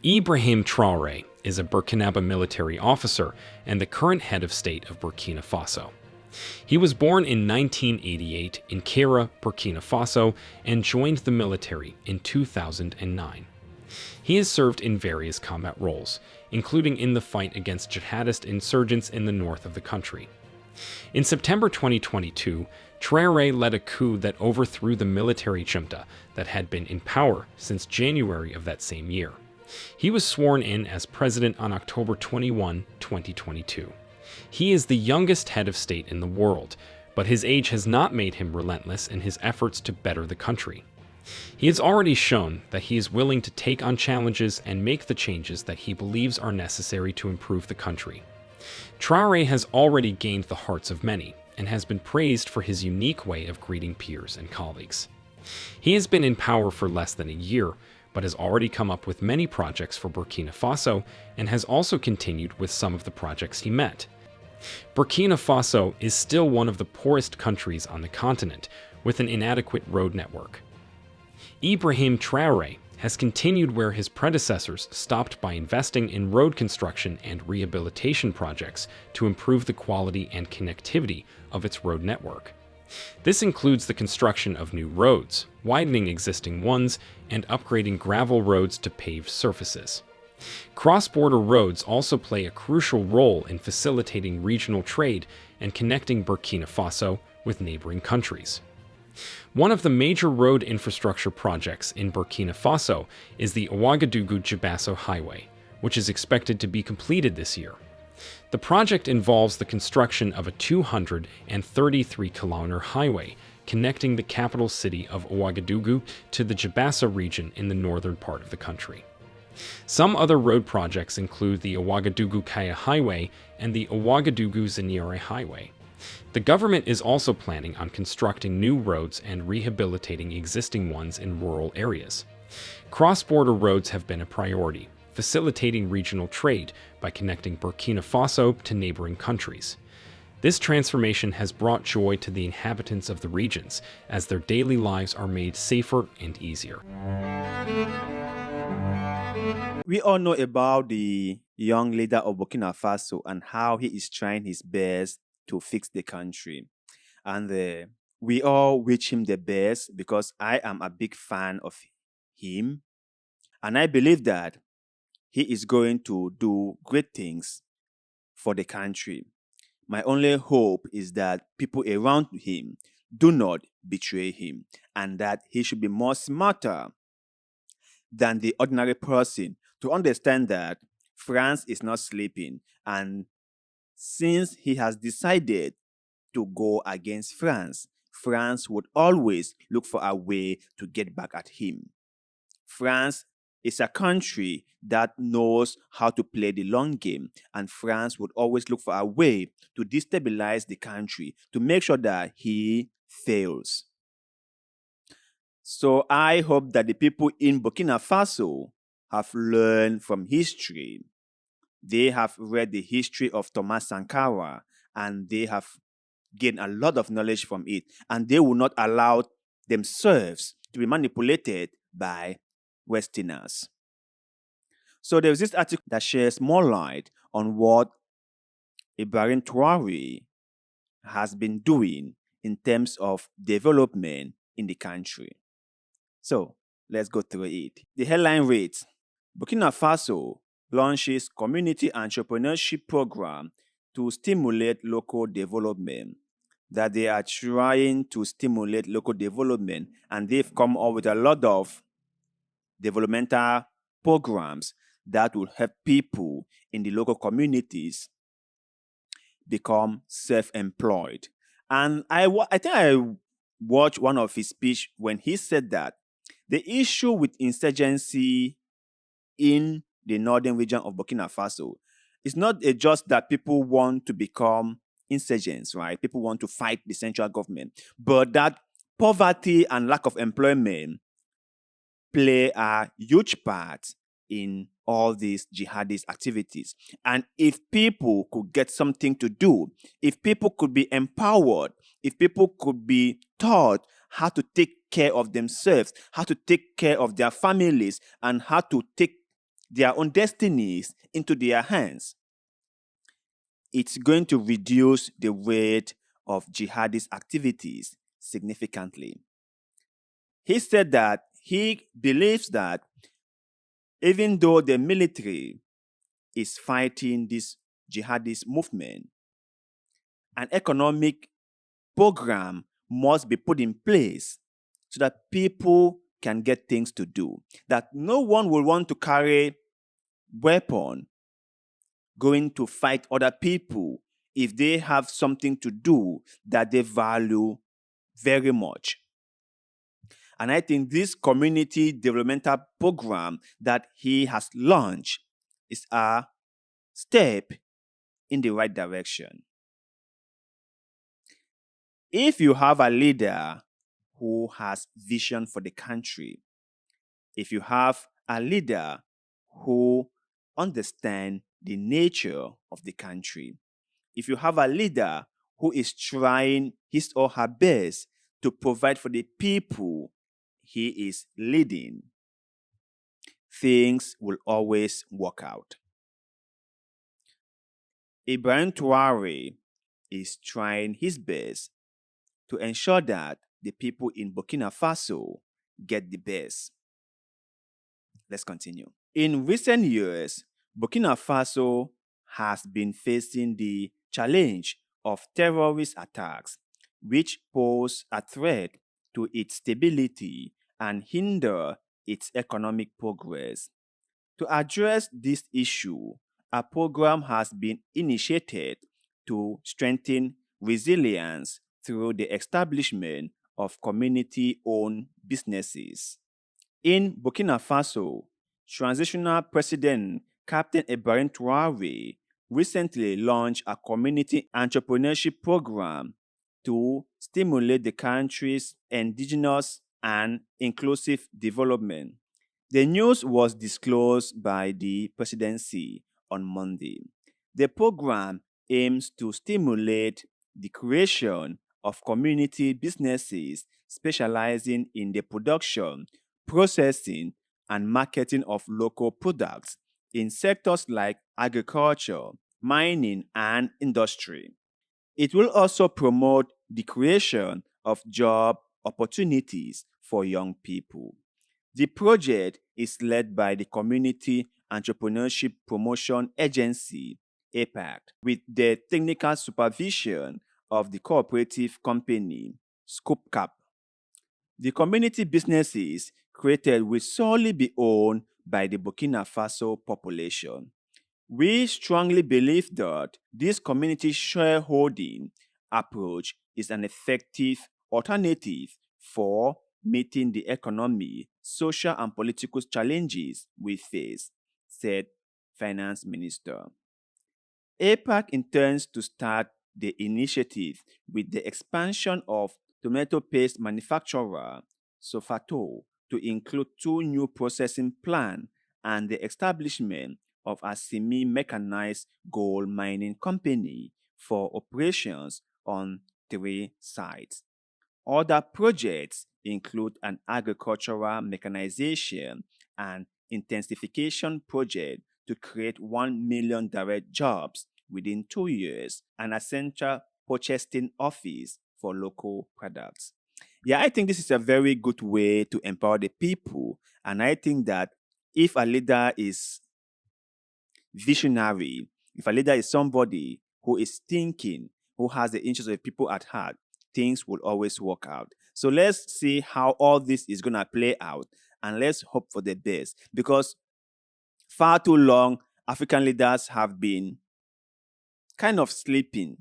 Ibrahim Traore is a Burkina military officer and the current head of state of Burkina Faso. He was born in 1988 in Kera, Burkina Faso, and joined the military in 2009. He has served in various combat roles, including in the fight against jihadist insurgents in the north of the country. In September 2022, Traore led a coup that overthrew the military junta that had been in power since January of that same year. He was sworn in as president on October 21, 2022. He is the youngest head of state in the world, but his age has not made him relentless in his efforts to better the country. He has already shown that he is willing to take on challenges and make the changes that he believes are necessary to improve the country. Traore has already gained the hearts of many and has been praised for his unique way of greeting peers and colleagues. He has been in power for less than a year, but has already come up with many projects for Burkina Faso and has also continued with some of the projects he met. Burkina Faso is still one of the poorest countries on the continent, with an inadequate road network. Ibrahim Traore has continued where his predecessors stopped by investing in road construction and rehabilitation projects to improve the quality and connectivity of its road network. This includes the construction of new roads, widening existing ones, and upgrading gravel roads to paved surfaces. Cross-border roads also play a crucial role in facilitating regional trade and connecting Burkina Faso with neighboring countries. One of the major road infrastructure projects in Burkina Faso is the Ouagadougou-Djibasso Highway, which is expected to be completed this year. The project involves the construction of a 233-kilometer highway connecting the capital city of Ouagadougou to the Djibasso region in the northern part of the country. Some other road projects include the Ouagadougou-Kaya Highway and the Ouagadougou-Zaniere Highway. The government is also planning on constructing new roads and rehabilitating existing ones in rural areas. Cross-border roads have been a priority, facilitating regional trade by connecting Burkina Faso to neighboring countries. This transformation has brought joy to the inhabitants of the regions as their daily lives are made safer and easier. We all know about the young leader of Burkina Faso and how he is trying his best to fix the country. And we all wish him the best because I am a big fan of him. And I believe that he is going to do great things for the country. My only hope is that people around him do not betray him and that he should be more smarter than the ordinary person to understand that France is not sleeping, and since he has decided to go against France, France would always look for a way to get back at him. France is a country that knows how to play the long game, and France would always look for a way to destabilize the country to make sure that he fails. So I hope that the people in Burkina Faso have learned from history. They have read the history of Thomas Sankara and they have gained a lot of knowledge from it, and they will not allow themselves to be manipulated by Westerners. So there's this article that shares more light on what Ibrahim Traore has been doing in terms of development in the country. So let's go through it. The headline reads, Burkina Faso launches community entrepreneurship program to stimulate local development. That they are trying to stimulate local development, and they've come up with a lot of developmental programs that will help people in the local communities become self-employed. And I think I watched one of his speech when he said that the issue with insurgency in the northern region of Burkina Faso is not just that people want to become insurgents, right? People want to fight the central government, but that poverty and lack of employment play a huge part in all these jihadist activities. And if people could get something to do, if people could be empowered, if people could be taught how to take care of themselves, how to take care of their families, and how to take their own destinies into their hands. It's going to reduce the rate of jihadist activities significantly. He said that he believes that even though the military is fighting this jihadist movement, an economic program must be put in place so that people can get things to do. That no one will want to carry weapon going to fight other people if they have something to do that they value very much. And I think this community developmental program that he has launched is a step in the right direction. If you have a leader who has vision for the country, if you have a leader who understands the nature of the country, if you have a leader who is trying his or her best to provide for the people he is leading, things will always work out. Ibrahim Traore is trying his best to ensure that the people in Burkina Faso get the best. Let's continue. In recent years, Burkina Faso has been facing the challenge of terrorist attacks, which pose a threat to its stability and hinder its economic progress. To address this issue, a program has been initiated to strengthen resilience through the establishment of community-owned businesses. In Burkina Faso, transitional president Captain Ibrahim Traore recently launched a community entrepreneurship program to stimulate the country's indigenous and inclusive development. The news was disclosed by the presidency on Monday. The program aims to stimulate the creation of community businesses specializing in the production, processing, and marketing of local products in sectors like agriculture, mining, and industry. It will also promote the creation of job opportunities for young people. The project is led by the Community Entrepreneurship Promotion Agency, APAC, with the technical supervision of the cooperative company, ScoopCap. The community businesses created will solely be owned by the Burkina Faso population. We strongly believe that this community shareholding approach is an effective alternative for meeting the economic, social, and political challenges we face, said Finance Minister. APAC intends to start the initiative with the expansion of tomato paste manufacturer Sofato to include 2 new processing plants and the establishment of a semi-mechanized gold mining company for operations on 3 sites. Other projects include an agricultural mechanization and intensification project to create 1 million direct jobs within 2 years and a central purchasing office for local products. Yeah, I think this is a very good way to empower the people. And I think that if a leader is visionary, if a leader is somebody who is thinking, who has the interests of the people at heart, things will always work out. So let's see how all this is going to play out and let's hope for the best because far too long, African leaders have been kind of sleeping,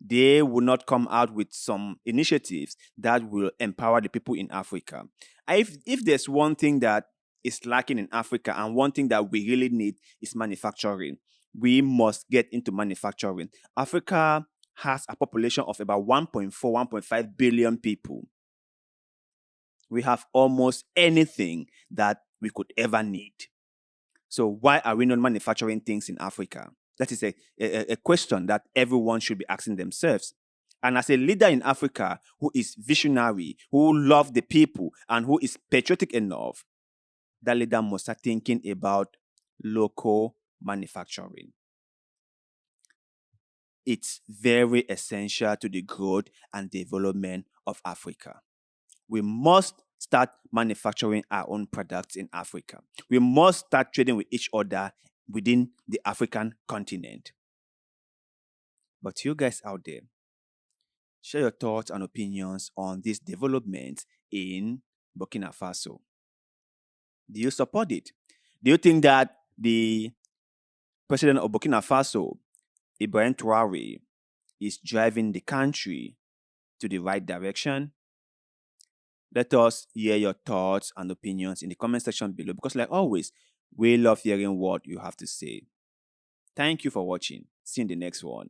they will not come out with some initiatives that will empower the people in Africa. If there's one thing that is lacking in Africa and one thing that we really need is manufacturing, we must get into manufacturing. Africa has a population of about 1.4, 1.5 billion people. We have almost anything that we could ever need. So why are we not manufacturing things in Africa? That is a question that everyone should be asking themselves. And as a leader in Africa who is visionary, who loves the people, and who is patriotic enough, that leader must start thinking about local manufacturing. It's very essential to the growth and development of Africa. We must start manufacturing our own products in Africa. We must start trading with each other within the African continent. But you guys out there, share your thoughts and opinions on this development in Burkina Faso. Do you support it? Do you think that the president of Burkina Faso, Ibrahim Traore, is driving the country to the right direction? Let us hear your thoughts and opinions in the comment section below, because like always, we love hearing what you have to say. Thank you for watching. See you in the next one.